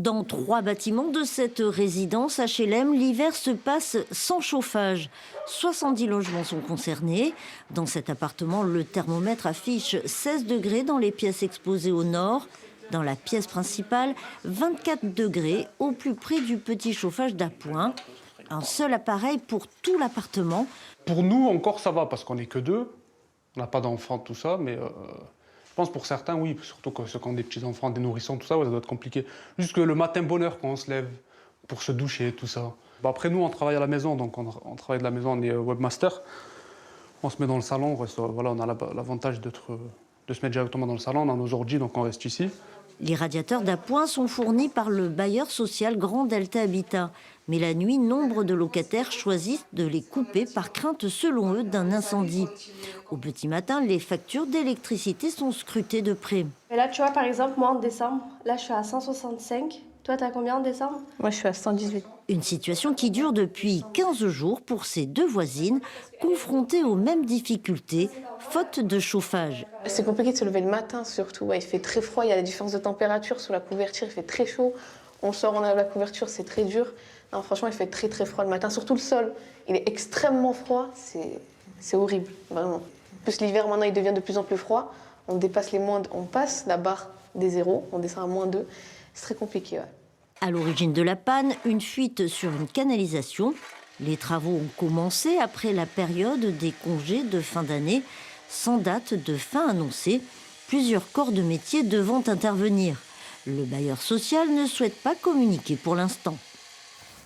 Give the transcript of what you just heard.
Dans 3 bâtiments de cette résidence HLM, l'hiver se passe sans chauffage. 70 logements sont concernés. Dans cet appartement, le thermomètre affiche 16 degrés dans les pièces exposées au nord. Dans la pièce principale, 24 degrés au plus près du petit chauffage d'appoint. Un seul appareil pour tout l'appartement. Pour nous, encore, ça va parce qu'on n'est que 2. On n'a pas d'enfants, tout ça, mais je pense pour certains, oui, surtout ceux qui ont des petits-enfants, des nourrissons, tout ça, ouais, ça doit être compliqué. Juste que le matin, bonne heure quand on se lève pour se doucher, tout ça. Après, nous, on travaille à la maison, donc on travaille de la maison, on est webmaster. On se met dans le salon, voilà, on a l'avantage de se mettre directement dans le salon, on a nos ordi, donc on reste ici. Les radiateurs d'appoint sont fournis par le bailleur social Grand Delta Habitat. Mais la nuit, nombre de locataires choisissent de les couper par crainte, selon eux, d'un incendie. Au petit matin, les factures d'électricité sont scrutées de près. Et là, tu vois, par exemple, moi, en décembre, là, je suis à 165. Toi, t'as combien en décembre? Moi, je suis à 118. Une situation qui dure depuis 15 jours pour ces 2 voisines, confrontées aux mêmes difficultés, faute de chauffage. C'est compliqué de se lever le matin, surtout. Ouais, il fait très froid, il y a des différences de température. Sous la couverture, il fait très chaud. On sort, on a la couverture, c'est très dur. Non, franchement, il fait très très froid le matin. Surtout le sol, il est extrêmement froid. C'est horrible, vraiment. En plus, l'hiver, maintenant, il devient de plus en plus froid. On dépasse on passe la barre des zéros, on descend à -2. C'est très compliqué, ouais. À l'origine de la panne, une fuite sur une canalisation. Les travaux ont commencé après la période des congés de fin d'année, sans date de fin annoncée. Plusieurs corps de métier devant intervenir. Le bailleur social ne souhaite pas communiquer pour l'instant.